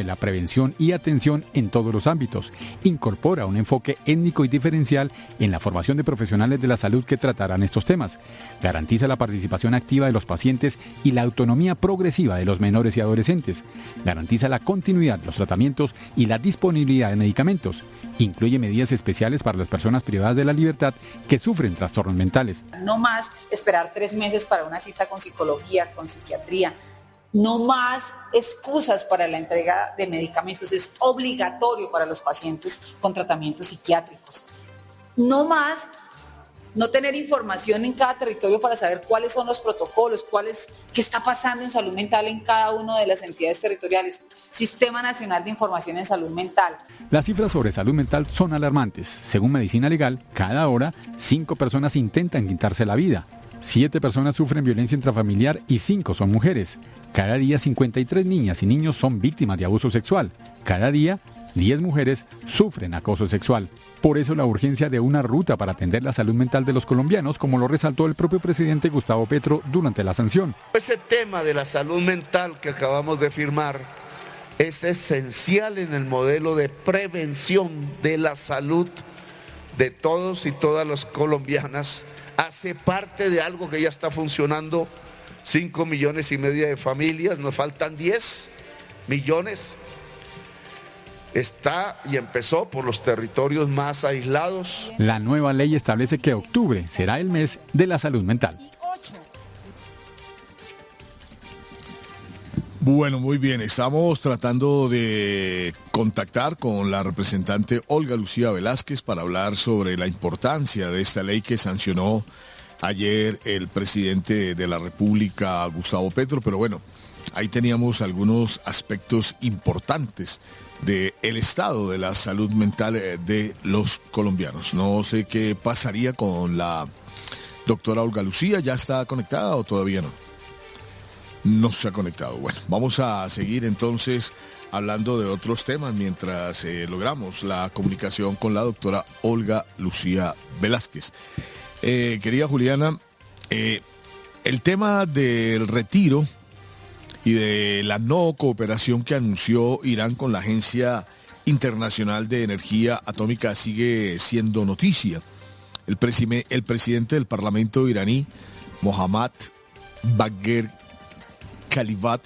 La prevención y atención en todos los ámbitos. Incorpora un enfoque étnico y diferencial en la formación de profesionales de la salud que tratarán estos temas. Garantiza la participación activa de los pacientes y la autonomía progresiva de los menores y adolescentes. Garantiza la continuidad de los tratamientos y la disponibilidad de medicamentos. Incluye medidas especiales para las personas privadas de la libertad que sufren trastornos mentales. No más esperar 3 meses para una cita con psicología, con psiquiatría. No más excusas para la entrega de medicamentos, es obligatorio para los pacientes con tratamientos psiquiátricos. No más no tener información en cada territorio para saber cuáles son los protocolos, qué está pasando en salud mental en cada una de las entidades territoriales. Sistema Nacional de Información en Salud Mental. Las cifras sobre salud mental son alarmantes. Según Medicina Legal, cada hora 5 personas intentan quitarse la vida. 7 personas sufren violencia intrafamiliar y 5 son mujeres. Cada día 53 niñas y niños son víctimas de abuso sexual. Cada día 10 mujeres sufren acoso sexual. Por eso la urgencia de una ruta para atender la salud mental de los colombianos, como lo resaltó el propio presidente Gustavo Petro durante la sanción. Ese tema de la salud mental que acabamos de firmar es esencial en el modelo de prevención de la salud de todos y todas las colombianas. Hace parte de algo que ya está funcionando, 5,5 millones de familias, nos faltan 10 millones. Está y empezó por los territorios más aislados. La nueva ley establece que octubre será el mes de la salud mental. Bueno, muy bien, estamos tratando de contactar con la representante Olga Lucía Velázquez para hablar sobre la importancia de esta ley que sancionó ayer el presidente de la República, Gustavo Petro, pero bueno, ahí teníamos algunos aspectos importantes del estado de la salud mental de los colombianos. No sé qué pasaría con la doctora Olga Lucía, ¿ya está conectada o todavía no? No se ha conectado. Bueno, vamos a seguir entonces hablando de otros temas mientras logramos la comunicación con la doctora Olga Lucía Velázquez. Querida Juliana, el tema del retiro y de la no cooperación que anunció Irán con la Agencia Internacional de Energía Atómica sigue siendo noticia. El presidente del Parlamento iraní, Mohammad Bagher Khalifat,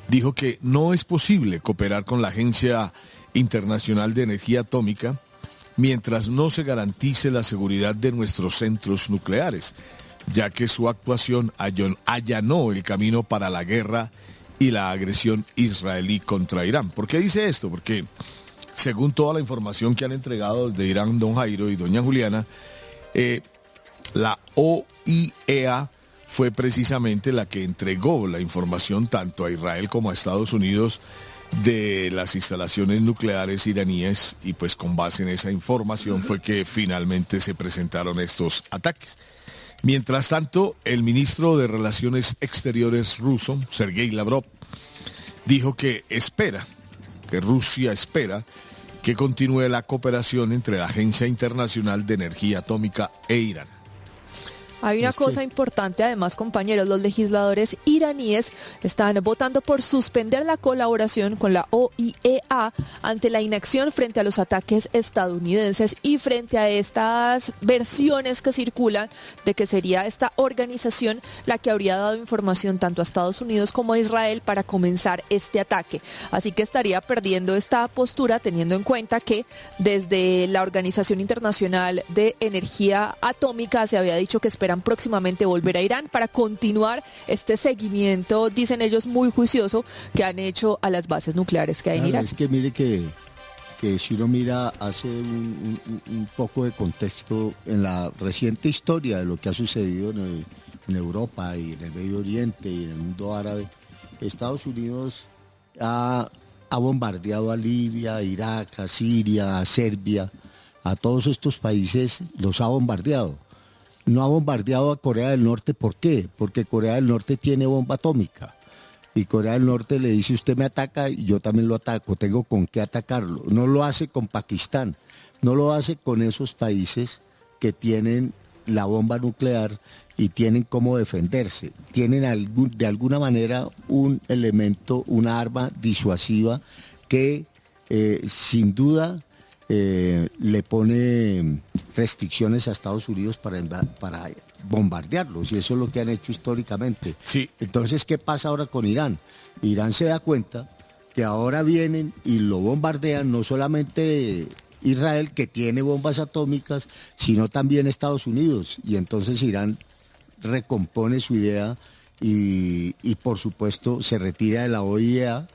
dijo que no es posible cooperar con la Agencia Internacional de Energía Atómica mientras no se garantice la seguridad de nuestros centros nucleares, ya que su actuación allanó el camino para la guerra y la agresión israelí contra Irán. ¿Por qué dice esto? Porque según toda la información que han entregado desde Irán don Jairo y doña Juliana, la OIEA fue precisamente la que entregó la información tanto a Israel como a Estados Unidos de las instalaciones nucleares iraníes, y pues con base en esa información fue que finalmente se presentaron estos ataques. Mientras tanto, el ministro de Relaciones Exteriores ruso, Sergei Lavrov, dijo que Rusia espera que continúe la cooperación entre la Agencia Internacional de Energía Atómica e Irán. Hay una cosa importante, además, compañeros, los legisladores iraníes están votando por suspender la colaboración con la OIEA ante la inacción frente a los ataques estadounidenses y frente a estas versiones que circulan de que sería esta organización la que habría dado información tanto a Estados Unidos como a Israel para comenzar este ataque. Así que estaría perdiendo esta postura, teniendo en cuenta que desde la Organización Internacional de Energía Atómica se había dicho que esperan próximamente volver a Irán para continuar este seguimiento, dicen ellos, muy juicioso que han hecho a las bases nucleares que hay en Irán. Es que mire que si uno mira, hace un poco de contexto en la reciente historia de lo que ha sucedido en Europa y en el Medio Oriente y en el mundo árabe. Estados Unidos ha bombardeado a Libia, a Irak, a Siria, a Serbia, a todos estos países los ha bombardeado. No ha bombardeado a Corea del Norte, ¿por qué? Porque Corea del Norte tiene bomba atómica. Y Corea del Norte le dice, usted me ataca y yo también lo ataco, tengo con qué atacarlo. No lo hace con Pakistán, no lo hace con esos países que tienen la bomba nuclear y tienen cómo defenderse. Tienen de alguna manera un elemento, una arma disuasiva que sin duda le pone restricciones a Estados Unidos para bombardearlos, y eso es lo que han hecho históricamente. Sí. Entonces, ¿qué pasa ahora con Irán? Irán se da cuenta que ahora vienen y lo bombardean, no solamente Israel, que tiene bombas atómicas, sino también Estados Unidos, y entonces Irán recompone su idea y por supuesto se retira de la OIEA,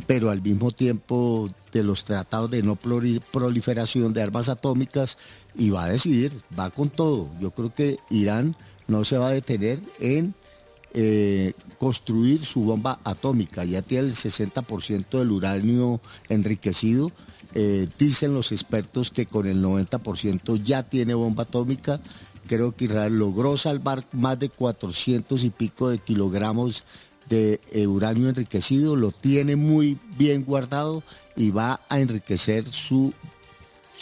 pero al mismo tiempo de los tratados de no proliferación de armas atómicas, y va a decidir, va con todo. Yo creo que Irán no se va a detener en construir su bomba atómica. Ya tiene el 60% del uranio enriquecido. Dicen los expertos que con el 90% ya tiene bomba atómica. Creo que Israel logró salvar más de 400 y pico de kilogramos de uranio enriquecido, lo tiene muy bien guardado y va a enriquecer su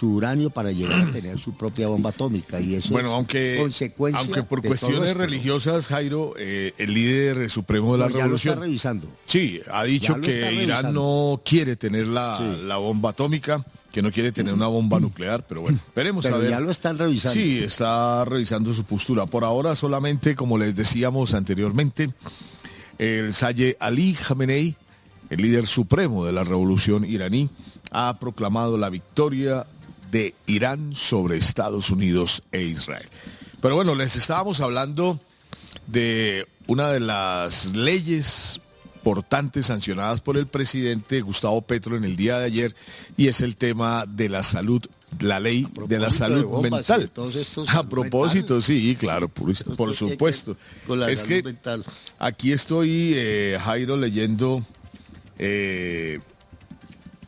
uranio para llegar a tener su propia bomba atómica, y eso bueno, es consecuencia. Aunque por de cuestiones todo esto. religiosas, Jairo, el líder supremo de la Ya revolución, lo está revisando. sí, ha dicho Ya lo que está Irán revisando. no quiere tener la bomba atómica, que no quiere tener una bomba nuclear, pero bueno, esperemos Pero a ver. ya lo están revisando. Sí, está revisando su postura. Por ahora solamente, como les decíamos anteriormente, el Saye Ali Khamenei, el líder supremo de la revolución iraní, ha proclamado la victoria de Irán sobre Estados Unidos e Israel. Pero bueno, les estábamos hablando de una de las leyes importantes sancionadas por el presidente Gustavo Petro en el día de ayer, y es el tema de la salud, la ley de la salud de bombas, mental. y todos estos A propósito, mental. sí, claro, por supuesto. Con la Es salud que mental. aquí estoy, Jairo, leyendo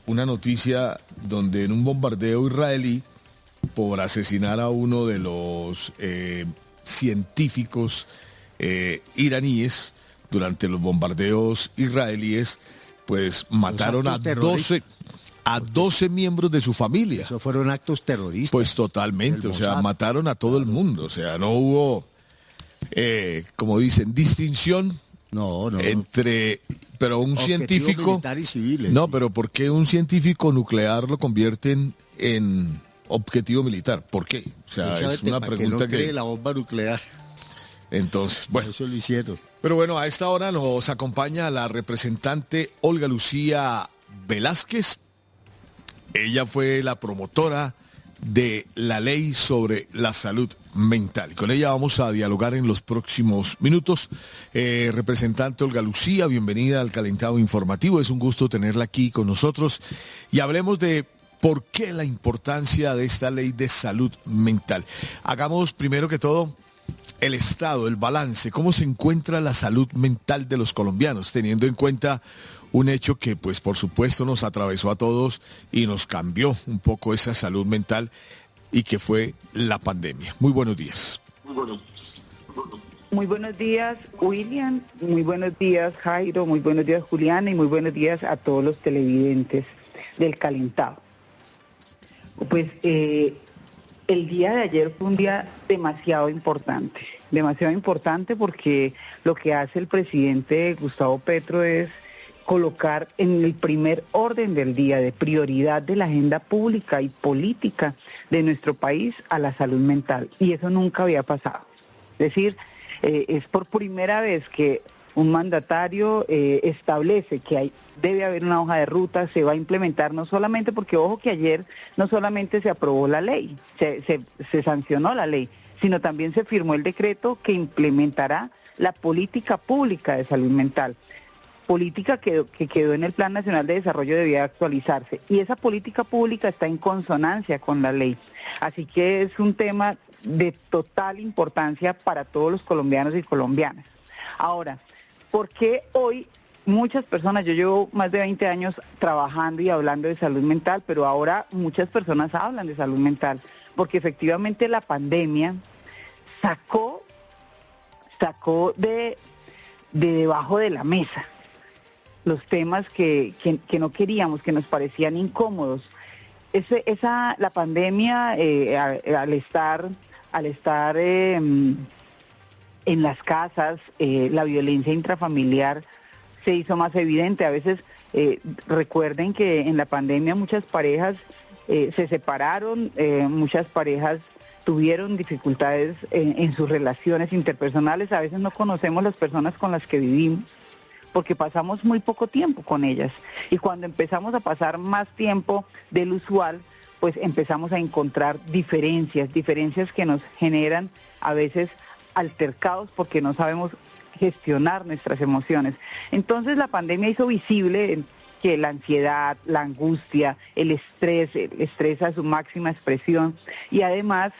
una noticia donde en un bombardeo israelí por asesinar a uno de los científicos iraníes durante los bombardeos israelíes, pues mataron a actos 12 miembros de su familia. Eso fueron actos terroristas. Pues totalmente, El o sea, Mossad. mataron a todo el mundo, o sea, no hubo, como dicen, distinción No. entre, pero un Objetivo científico, militar y civiles. no, pero ¿por qué un científico nuclear lo convierten en objetivo militar? ¿Por qué? O sea, es Precisamente una para pregunta que no cree que, la bomba nuclear. entonces, bueno. Eso lo hicieron. Pero bueno, a esta hora nos acompaña la representante Olga Lucía Velázquez. Ella fue la promotora de la ley sobre la salud mental. Con ella vamos a dialogar en los próximos minutos. Representante Olga Lucía, bienvenida al Calentado Informativo. Es un gusto tenerla aquí con nosotros. Y hablemos de por qué la importancia de esta ley de salud mental. Hagamos primero que todo el estado, el balance, cómo se encuentra la salud mental de los colombianos, teniendo en cuenta un hecho que, pues, por supuesto, nos atravesó a todos y nos cambió un poco esa salud mental, y que fue la pandemia. Muy buenos días. Muy buenos días, William. Muy buenos días, Jairo. Muy buenos días, Juliana. Y muy buenos días a todos los televidentes del Calentado. Pues el día de ayer fue un día demasiado importante porque lo que hace el presidente Gustavo Petro es colocar en el primer orden del día de prioridad de la agenda pública y política de nuestro país a la salud mental, y eso nunca había pasado. Es decir, es por primera vez que un mandatario establece que debe haber una hoja de ruta, se va a implementar, no solamente porque, ojo, que ayer no solamente se aprobó la ley, se sancionó la ley, sino también se firmó el decreto que implementará la política pública de salud mental. Política que quedó en el Plan Nacional de Desarrollo, debía actualizarse, y esa política pública está en consonancia con la ley. Así que es un tema de total importancia para todos los colombianos y colombianas. Ahora, ¿por qué hoy muchas personas, yo llevo más de 20 años trabajando y hablando de salud mental, pero ahora muchas personas hablan de salud mental? Porque efectivamente la pandemia sacó de debajo de la mesa los temas que no queríamos, que nos parecían incómodos. La pandemia, al estar en las casas, la violencia intrafamiliar se hizo más evidente. A veces Recuerden que en la pandemia muchas parejas se separaron, muchas parejas tuvieron dificultades en sus relaciones interpersonales. A veces no conocemos las personas con las que vivimos porque pasamos muy poco tiempo con ellas. Y cuando empezamos a pasar más tiempo del usual, pues empezamos a encontrar diferencias que nos generan a veces altercados porque no sabemos gestionar nuestras emociones. Entonces la pandemia hizo visible que la ansiedad, la angustia, el estrés a su máxima expresión y además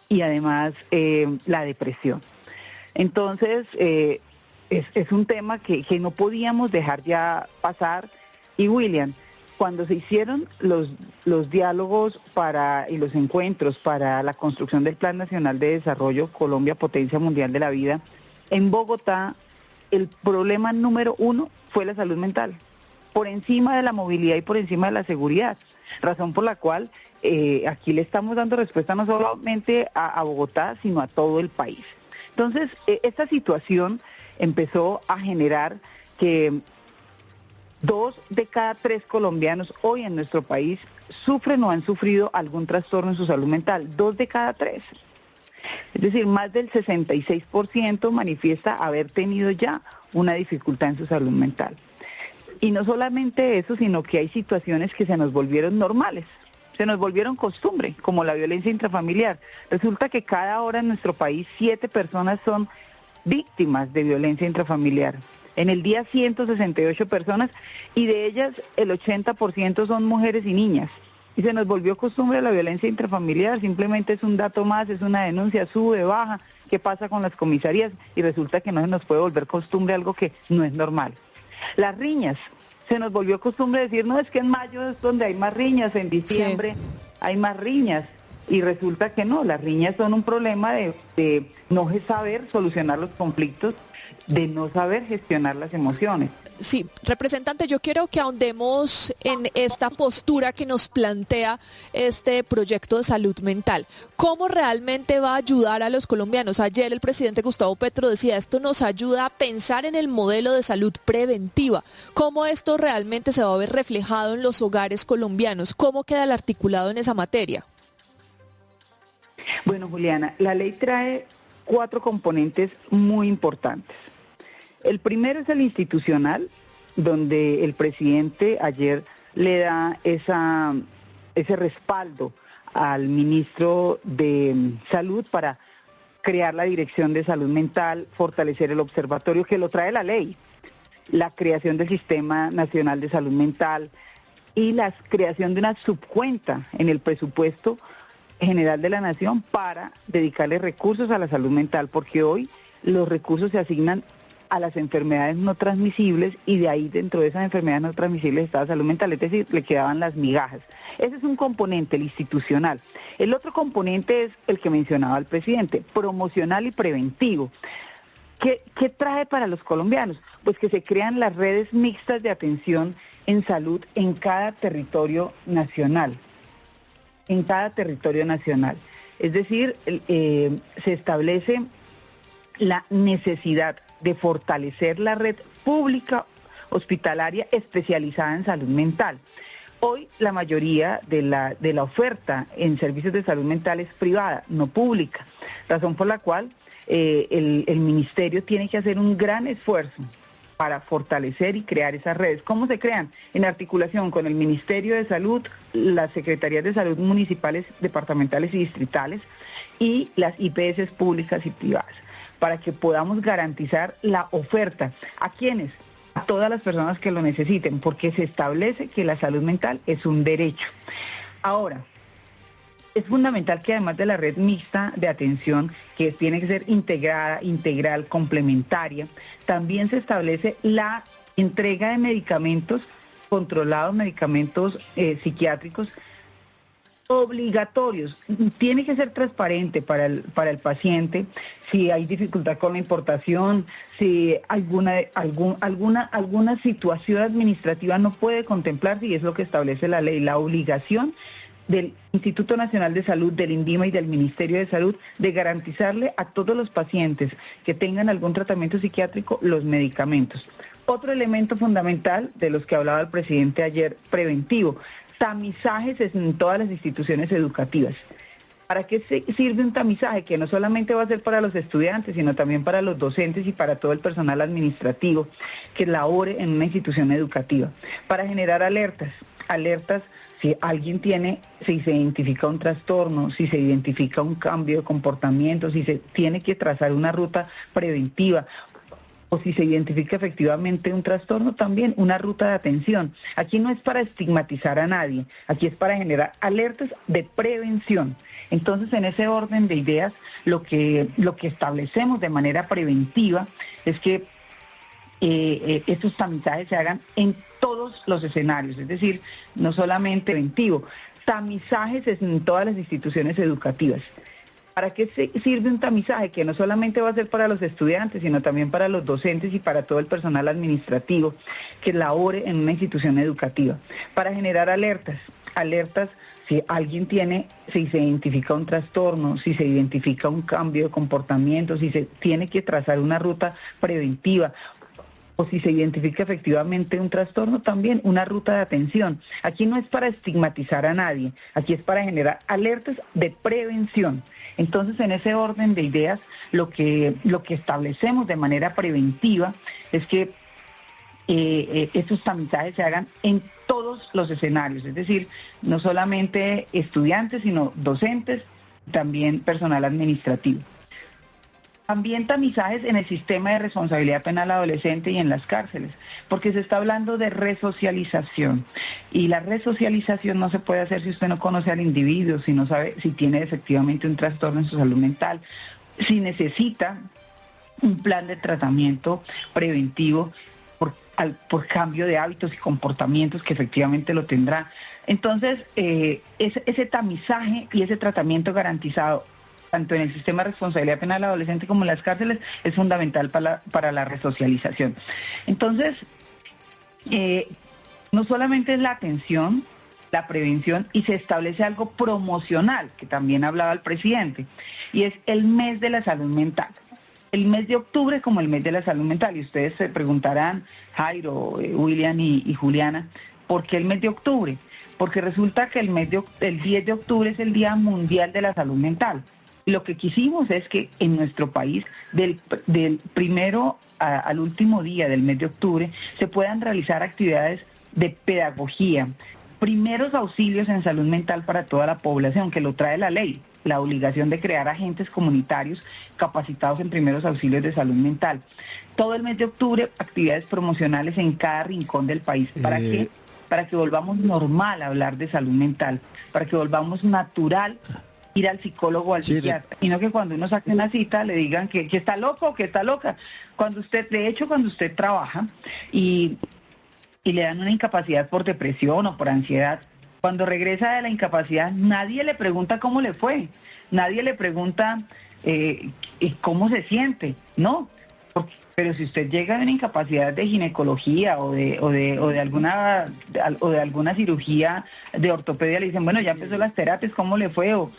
la depresión. Entonces es un tema que no podíamos dejar ya pasar. Y William, cuando se hicieron los diálogos y los encuentros para la construcción del Plan Nacional de Desarrollo Colombia Potencia Mundial de la Vida, en Bogotá el problema número 1 fue la salud mental, por encima de la movilidad y por encima de la seguridad, razón por la cual aquí le estamos dando respuesta no solamente a Bogotá, sino a todo el país. Entonces, esta situación empezó a generar que 2 de cada 3 colombianos hoy en nuestro país sufren o han sufrido algún trastorno en su salud mental. 2 de cada 3. Es decir, más del 66% manifiesta haber tenido ya una dificultad en su salud mental. Y no solamente eso, sino que hay situaciones que se nos volvieron normales, se nos volvieron costumbre, como la violencia intrafamiliar. Resulta que cada hora en nuestro país 7 personas son víctimas de violencia intrafamiliar. En el día 168 personas y de ellas el 80% son mujeres y niñas. Y se nos volvió costumbre la violencia intrafamiliar, simplemente es un dato más, es una denuncia, sube, baja, ¿qué pasa con las comisarías? Y resulta que no se nos puede volver costumbre algo que no es normal. Las riñas, se nos volvió costumbre decir, no, es que en mayo es donde hay más riñas, en diciembre hay más riñas. Y resulta que no, las riñas son un problema de no saber solucionar los conflictos, de no saber gestionar las emociones. Sí, representante, yo quiero que ahondemos en esta postura que nos plantea este proyecto de salud mental. ¿Cómo realmente va a ayudar a los colombianos? Ayer el presidente Gustavo Petro decía, esto nos ayuda a pensar en el modelo de salud preventiva. ¿Cómo esto realmente se va a ver reflejado en los hogares colombianos? ¿Cómo queda el articulado en esa materia? Bueno, Juliana, la ley trae 4 componentes muy importantes. El primero es el institucional, donde el presidente ayer le da ese respaldo al ministro de Salud para crear la Dirección de Salud Mental, fortalecer el observatorio que lo trae la ley, la creación del Sistema Nacional de Salud Mental y la creación de una subcuenta en el presupuesto general de la Nación para dedicarle recursos a la salud mental, porque hoy los recursos se asignan a las enfermedades no transmisibles y de ahí dentro de esas enfermedades no transmisibles está la salud mental, es decir, le quedaban las migajas. Ese es un componente, el institucional. El otro componente es el que mencionaba el presidente, promocional y preventivo. ¿Qué trae para los colombianos? Pues que se crean las redes mixtas de atención en salud en cada territorio nacional. En cada territorio nacional. Es decir, se establece la necesidad de fortalecer la red pública hospitalaria especializada en salud mental. Hoy la mayoría de la oferta en servicios de salud mental es privada, no pública, razón por la cual el ministerio tiene que hacer un gran esfuerzo para fortalecer y crear esas redes. ¿Cómo se crean? En articulación con el Ministerio de Salud, las Secretarías de Salud municipales, departamentales y distritales y las IPS públicas y privadas, para que podamos garantizar la oferta. ¿A quiénes? A todas las personas que lo necesiten, porque se establece que la salud mental es un derecho. Ahora, es fundamental que además de la red mixta de atención, que tiene que ser integrada, integral, complementaria, también se establece la entrega de medicamentos controlados, medicamentos psiquiátricos obligatorios. Tiene que ser transparente para el paciente si hay dificultad con la importación, si alguna situación administrativa no puede contemplarse, y es lo que establece la ley, la obligación del Instituto Nacional de Salud, del INVIMA y del Ministerio de Salud de garantizarle a todos los pacientes que tengan algún tratamiento psiquiátrico los medicamentos. Otro elemento fundamental de los que hablaba el presidente ayer, preventivo, tamizajes en todas las instituciones educativas. ¿Para qué sirve un tamizaje? Que no solamente va a ser para los estudiantes, sino también para los docentes y para todo el personal administrativo que labore en una institución educativa. Para generar alertas si alguien si se identifica un trastorno, si se identifica un cambio de comportamiento, si se tiene que trazar una ruta preventiva, o si se identifica efectivamente un trastorno, también una ruta de atención. Aquí no es para estigmatizar a nadie, aquí es para generar alertas de prevención. Entonces, en ese orden de ideas, lo que establecemos de manera preventiva es que estos tamizajes se hagan en todos los escenarios, es decir, no solamente preventivo, tamizajes en todas las instituciones educativas. ¿Para qué sirve un tamizaje? Que no solamente va a ser para los estudiantes, sino también para los docentes y para todo el personal administrativo que labore en una institución educativa. Para generar alertas si alguien si se identifica un trastorno, si se identifica un cambio de comportamiento, si se tiene que trazar una ruta preventiva, o si se identifica efectivamente un trastorno, también una ruta de atención. Aquí no es para estigmatizar a nadie, aquí es para generar alertas de prevención. Entonces, en ese orden de ideas, lo que establecemos de manera preventiva es que estos tamizajes se hagan en todos los escenarios, es decir, no solamente estudiantes, sino docentes, también personal administrativo. También tamizajes en el sistema de responsabilidad penal adolescente y en las cárceles, porque se está hablando de resocialización. Y la resocialización no se puede hacer si usted no conoce al individuo, si no sabe si tiene efectivamente un trastorno en su salud mental, si necesita un plan de tratamiento preventivo por cambio de hábitos y comportamientos que efectivamente lo tendrá. Entonces, ese tamizaje y ese tratamiento garantizado tanto en el sistema de responsabilidad penal adolescente como en las cárceles, es fundamental para la resocialización. Entonces, no solamente es la atención, la prevención, y se establece algo promocional, que también hablaba el presidente, y es el mes de la salud mental. El mes de octubre como el mes de la salud mental, y ustedes se preguntarán, Jairo, William y Juliana, ¿por qué el mes de octubre? Porque resulta que el 10 de octubre es el Día Mundial de la Salud Mental. Lo que quisimos es que en nuestro país, del primero al último día del mes de octubre, se puedan realizar actividades de pedagogía, primeros auxilios en salud mental para toda la población, que lo trae la ley, la obligación de crear agentes comunitarios capacitados en primeros auxilios de salud mental. Todo el mes de octubre, actividades promocionales en cada rincón del país. ¿Para qué? Para que volvamos normal a hablar de salud mental, para que volvamos natural ir al psicólogo o al psiquiatra, y no que cuando uno saque una cita le digan que está loco o que está loca. Cuando usted trabaja y le dan una incapacidad por depresión o por ansiedad, cuando regresa de la incapacidad nadie le pregunta cómo le fue, nadie le pregunta cómo se siente, ¿no? Pero si usted llega de una incapacidad de ginecología o de alguna cirugía de ortopedia, le dicen, bueno, ya empezó las terapias, ¿cómo le fue? O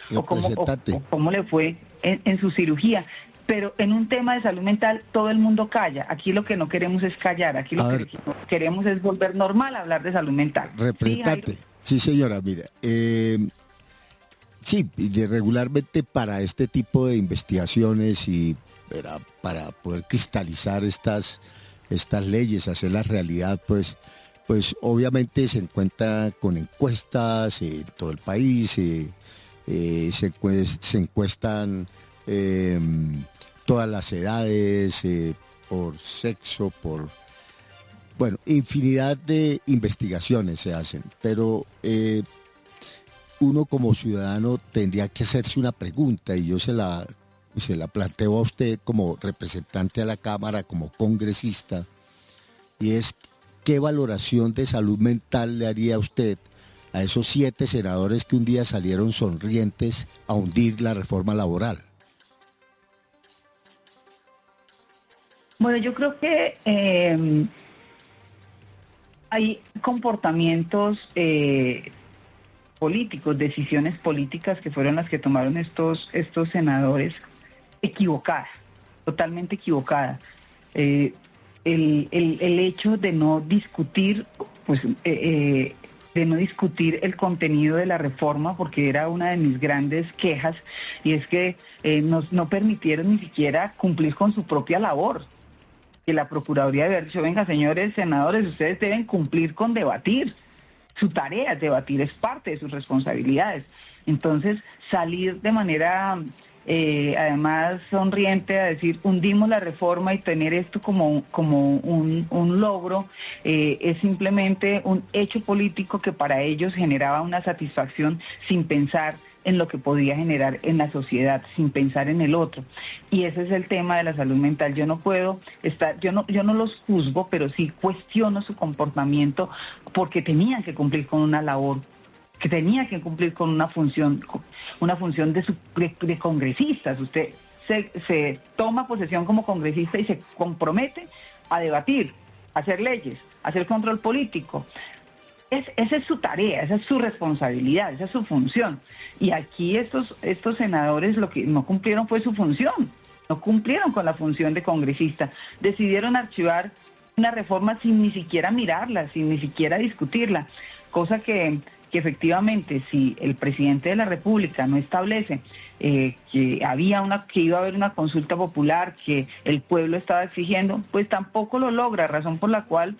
cómo le fue en su cirugía. Pero en un tema de salud mental todo el mundo calla. Aquí lo que no queremos es callar, aquí lo que queremos es volver normal a hablar de salud mental. Representante, sí señora, mira, sí, regularmente para este tipo de investigaciones y para poder cristalizar estas leyes, hacerlas realidad, pues obviamente se encuentra con encuestas en todo el país, se encuestan todas las edades, por sexo, infinidad de investigaciones se hacen, pero uno como ciudadano tendría que hacerse una pregunta, y yo se la planteo a usted como representante a la Cámara, como congresista, y es: ¿qué valoración de salud mental le haría usted a esos 7 senadores que un día salieron sonrientes a hundir la reforma laboral? Bueno, yo creo que hay comportamientos políticos, decisiones políticas que fueron las que tomaron estos senadores, equivocadas, totalmente equivocadas. El hecho de no discutir, pues, de no discutir el contenido de la reforma, porque era una de mis grandes quejas, y es que no permitieron ni siquiera cumplir con su propia labor. Que la Procuraduría debe haber dicho, venga, señores senadores, ustedes deben cumplir con debatir. Su tarea es debatir, es parte de sus responsabilidades. Entonces, salir de manera, además, sonriente a decir, hundimos la reforma y tener esto como un logro, es simplemente un hecho político que para ellos generaba una satisfacción sin pensar en lo que podía generar en la sociedad, sin pensar en el otro. Y ese es el tema de la salud mental. Yo no puedo estar, yo no los juzgo, pero sí cuestiono su comportamiento porque tenían que cumplir con una labor, que tenía que cumplir con una función de congresistas. Usted se toma posesión como congresista y se compromete a debatir, a hacer leyes, a hacer control político. Esa es su tarea, esa es su responsabilidad, esa es su función. Y aquí estos senadores lo que no cumplieron fue su función, no cumplieron con la función de congresista. Decidieron archivar una reforma sin ni siquiera mirarla, sin ni siquiera discutirla, cosa que efectivamente si el presidente de la República no establece que iba a haber una consulta popular, que el pueblo estaba exigiendo, pues tampoco lo logra, razón por la cual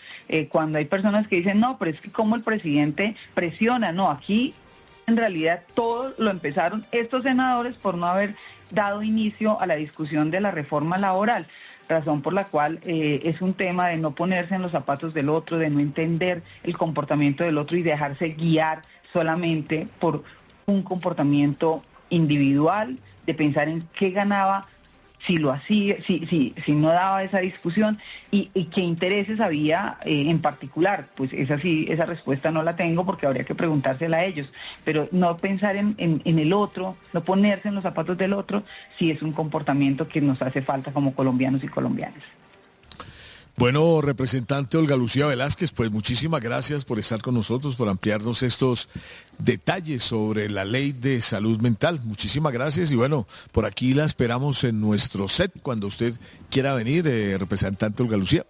cuando hay personas que dicen, no, pero es que como el presidente presiona, no, aquí en realidad todo lo empezaron estos senadores por no haber dado inicio a la discusión de la reforma laboral, razón por la cual es un tema de no ponerse en los zapatos del otro, de no entender el comportamiento del otro y dejarse guiar solamente por un comportamiento individual, de pensar en qué ganaba si lo hacía, si no daba esa discusión y qué intereses había en particular. Pues esa respuesta no la tengo porque habría que preguntársela a ellos, pero no pensar en el otro, no ponerse en los zapatos del otro, sí es un comportamiento que nos hace falta como colombianos y colombianas. Bueno, representante Olga Lucía Velázquez, pues muchísimas gracias por estar con nosotros, por ampliarnos estos detalles sobre la ley de salud mental. Muchísimas gracias y bueno, por aquí la esperamos en nuestro set cuando usted quiera venir, representante Olga Lucía.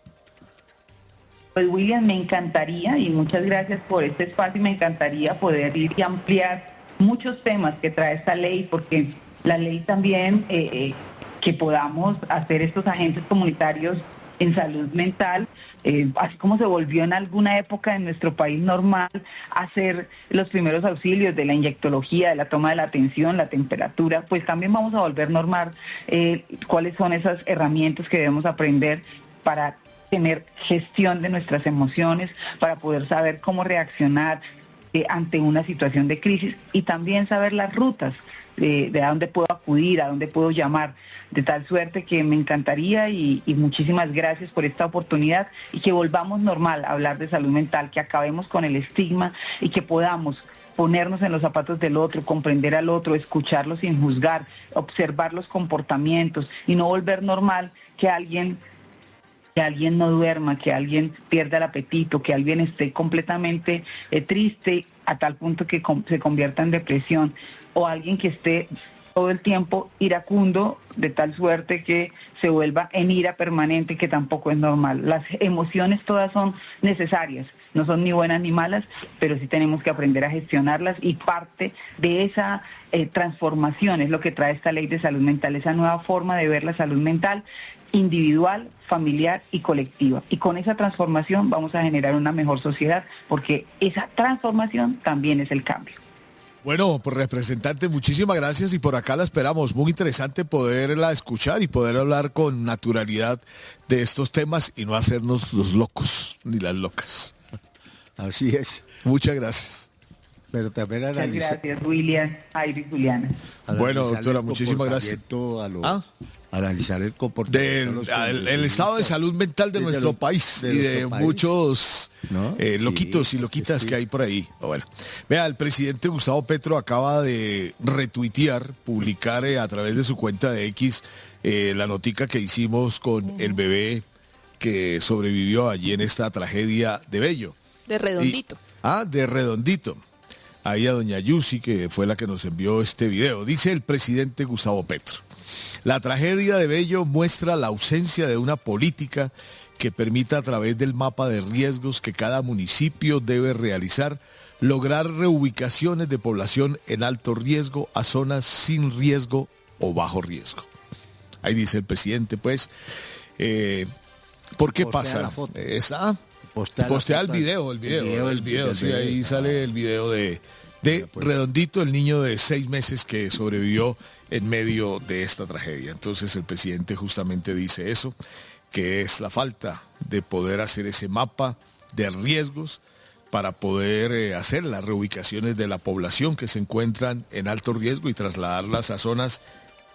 Pues William, me encantaría y muchas gracias por este espacio, me encantaría poder ir y ampliar muchos temas que trae esta ley, porque la ley también, que podamos hacer estos agentes comunitarios en salud mental, así como se volvió en alguna época en nuestro país normal hacer los primeros auxilios de la inyectología, de la toma de la tensión, la temperatura, pues también vamos a volver normal cuáles son esas herramientas que debemos aprender para tener gestión de nuestras emociones, para poder saber cómo reaccionar ante una situación de crisis y también saber las rutas de a dónde puedo acudir, a dónde puedo llamar, de tal suerte que me encantaría y muchísimas gracias por esta oportunidad y que volvamos normal a hablar de salud mental, que acabemos con el estigma y que podamos ponernos en los zapatos del otro, comprender al otro, escucharlo sin juzgar, observar los comportamientos y no volver normal que alguien no duerma, que alguien pierda el apetito, que alguien esté completamente triste a tal punto que se convierta en depresión, o alguien que esté todo el tiempo iracundo de tal suerte que se vuelva en ira permanente, que tampoco es normal. Las emociones todas son necesarias, no son ni buenas ni malas, pero sí tenemos que aprender a gestionarlas y parte de esa transformación es lo que trae esta ley de salud mental, esa nueva forma de ver la salud mental individual, familiar y colectiva. Y con esa transformación vamos a generar una mejor sociedad, porque esa transformación también es el cambio. Bueno, pues representante, muchísimas gracias y por acá la esperamos. Muy interesante poderla escuchar y poder hablar con naturalidad de estos temas y no hacernos los locos ni las locas. Así es. Muchas gracias. Pero también Muchas gracias, William, Jairo y Juliana. Bueno, doctora, muchísimas gracias. Analizar el comportamiento. El estado de salud mental de nuestro país y de muchos loquitos y loquitas que hay por ahí. Bueno, vea, el presidente Gustavo Petro acaba de retuitear, publicar a través de su cuenta de X la notica que hicimos con el bebé que sobrevivió allí en esta tragedia de Bello. De Redondito. De Redondito. ahí a doña Yusi, que fue la que nos envió este video. Dice el presidente Gustavo Petro: la tragedia de Bello muestra la ausencia de una política que permita, a través del mapa de riesgos que cada municipio debe realizar, lograr reubicaciones de población en alto riesgo a zonas sin riesgo o bajo riesgo. Ahí dice el presidente, pues, ¿por qué pasa? La foto. Postea el video, sí, ahí sale el video de Redondito, el niño de 6 meses que sobrevivió en medio de esta tragedia. Entonces el presidente justamente dice eso, que es la falta de poder hacer ese mapa de riesgos para poder hacer las reubicaciones de la población que se encuentran en alto riesgo y trasladarlas a zonas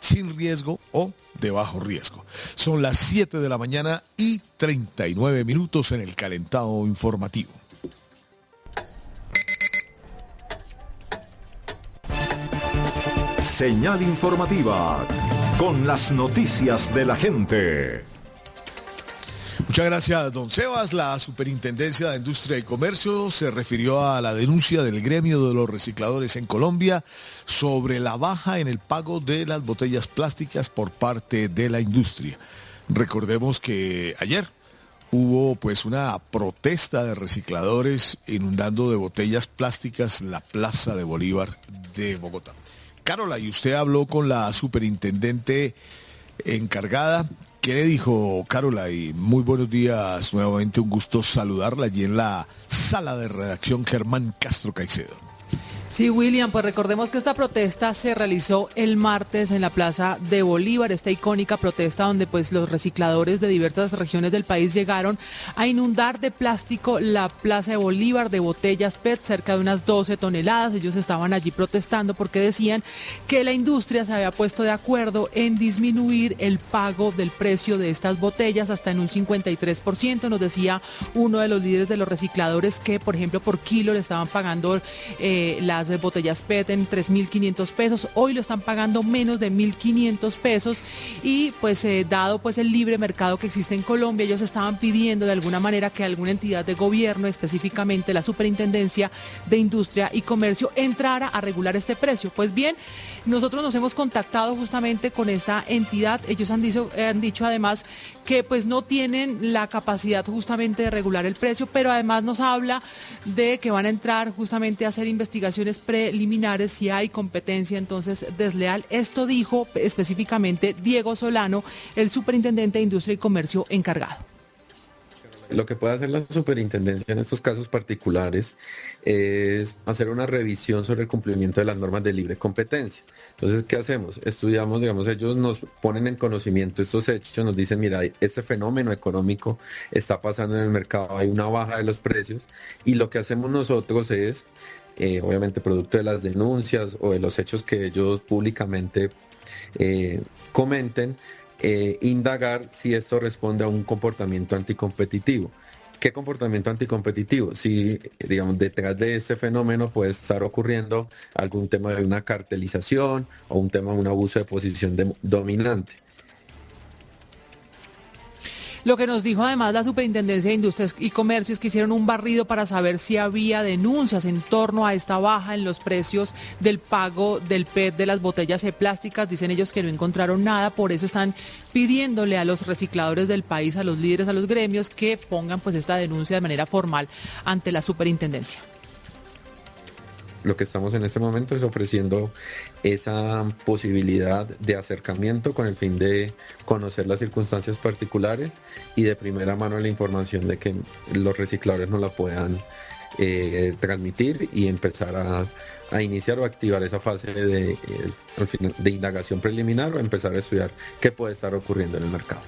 sin riesgo o de bajo riesgo. Son las 7 de la mañana y 39 minutos en el calentado informativo. Señal informativa con las noticias de la gente. Muchas gracias, don Sebas. La Superintendencia de Industria y Comercio se refirió a la denuncia del gremio de los recicladores en Colombia sobre la baja en el pago de las botellas plásticas por parte de la industria. Recordemos que ayer hubo pues una protesta de recicladores inundando de botellas plásticas la Plaza de Bolívar de Bogotá. Carola, y usted habló con la superintendente encargada. ¿Qué le dijo, Carola? Y muy buenos días, nuevamente un gusto saludarla allí en la sala de redacción Germán Castro Caicedo. Sí, William, pues recordemos que esta protesta se realizó el martes en la Plaza de Bolívar, esta icónica protesta donde pues los recicladores de diversas regiones del país llegaron a inundar de plástico la Plaza de Bolívar, de botellas PET, cerca de unas 12 toneladas. Ellos estaban allí protestando porque decían que la industria se había puesto de acuerdo en disminuir el pago del precio de estas botellas hasta en un 53%. Nos decía uno de los líderes de los recicladores que, por ejemplo, por kilo le estaban pagando las botellas PET en 3.500 pesos, hoy lo están pagando menos de 1.500 pesos y pues dado pues el libre mercado que existe en Colombia, ellos estaban pidiendo de alguna manera que alguna entidad de gobierno, específicamente la Superintendencia de Industria y Comercio, entrara a regular este precio. Pues bien, nosotros nos hemos contactado justamente con esta entidad. Ellos han dicho además que pues no tienen la capacidad justamente de regular el precio, pero además nos habla de que van a entrar justamente a hacer investigaciones preliminares si hay competencia entonces desleal. Esto dijo específicamente Diego Solano, el superintendente de Industria y Comercio encargado. Lo que puede hacer la superintendencia en estos casos particulares es hacer una revisión sobre el cumplimiento de las normas de libre competencia. Entonces, ¿qué hacemos? Estudiamos, digamos, ellos nos ponen en conocimiento estos hechos, nos dicen, mira, este fenómeno económico está pasando en el mercado, hay una baja de los precios, y lo que hacemos nosotros es, obviamente producto de las denuncias o de los hechos que ellos públicamente comenten, indagar si esto responde a un comportamiento anticompetitivo. ¿Qué comportamiento anticompetitivo? Si, digamos, detrás de este fenómeno puede estar ocurriendo algún tema de una cartelización o un tema de un abuso de posición dominante. Lo que nos dijo además la Superintendencia de Industria y Comercio es que hicieron un barrido para saber si había denuncias en torno a esta baja en los precios del pago del PET de las botellas plásticas. Dicen ellos que no encontraron nada, por eso están pidiéndole a los recicladores del país, a los líderes, a los gremios, que pongan pues esta denuncia de manera formal ante la Superintendencia. Lo que estamos en este momento es ofreciendo esa posibilidad de acercamiento con el fin de conocer las circunstancias particulares y de primera mano la información de que los recicladores nos la puedan transmitir y empezar a iniciar o activar esa fase de indagación preliminar o empezar a estudiar qué puede estar ocurriendo en el mercado.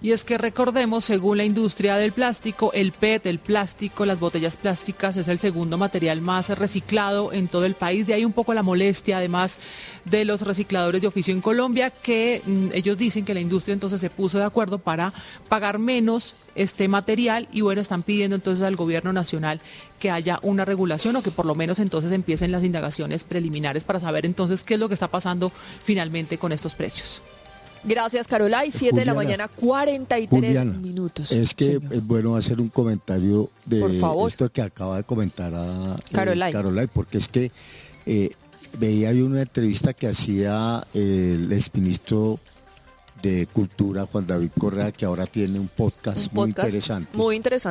Y es que recordemos, según la industria del plástico, el PET, el plástico, las botellas plásticas es el segundo material más reciclado en todo el país. De ahí un poco la molestia, además, de los recicladores de oficio en Colombia, que ellos dicen que la industria entonces se puso de acuerdo para pagar menos este material y bueno, están pidiendo entonces al gobierno nacional que haya una regulación o que por lo menos entonces empiecen las indagaciones preliminares para saber entonces qué es lo que está pasando finalmente con estos precios. Gracias, Carolay. 7 de la mañana, 43 minutos. Es que es bueno hacer un comentario de esto que acaba de comentar a Carolay, porque es que veía yo una entrevista que hacía el exministro de Cultura, Juan David Correa, que ahora tiene un podcast muy interesante,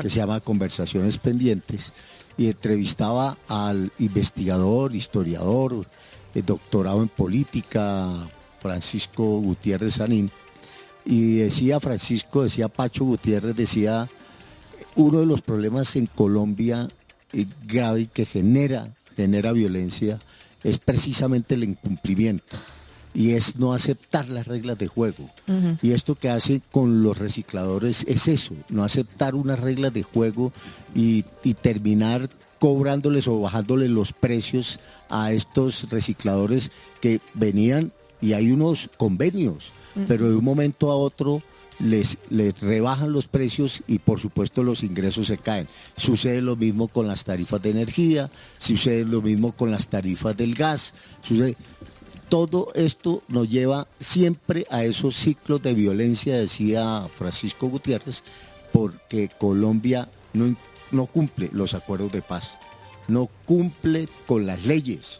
que se llama Conversaciones Pendientes, y entrevistaba al investigador, historiador, doctorado en política, Francisco Gutiérrez Sanín, y decía Pacho Gutiérrez, decía, uno de los problemas en Colombia grave y que genera violencia es precisamente el incumplimiento, y es no aceptar las reglas de juego. Y esto que hace con los recicladores es eso, no aceptar unas reglas de juego y terminar cobrándoles o bajándoles los precios a estos recicladores que venían, y hay unos convenios, pero de un momento a otro les rebajan los precios y por supuesto los ingresos se caen. Sucede lo mismo con las tarifas de energía, sucede lo mismo con las tarifas del gas, todo esto nos lleva siempre a esos ciclos de violencia, decía Francisco Gutiérrez, porque Colombia no cumple los acuerdos de paz, no cumple con las leyes.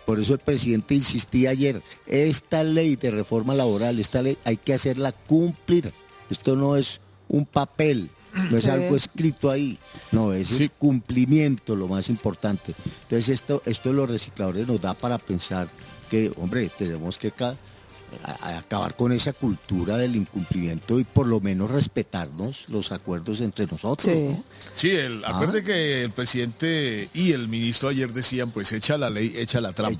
Por eso el presidente insistía ayer, esta ley de reforma laboral, esta ley hay que hacerla cumplir. Esto no es un papel, no es algo escrito ahí, no, es el cumplimiento lo más importante. Entonces esto de los recicladores nos da para pensar que, hombre, tenemos que acabar con esa cultura del incumplimiento y por lo menos respetarnos los acuerdos entre nosotros. ¿No? Sí, acuerde que el presidente y el ministro ayer decían, pues echa la ley, echa la trampa.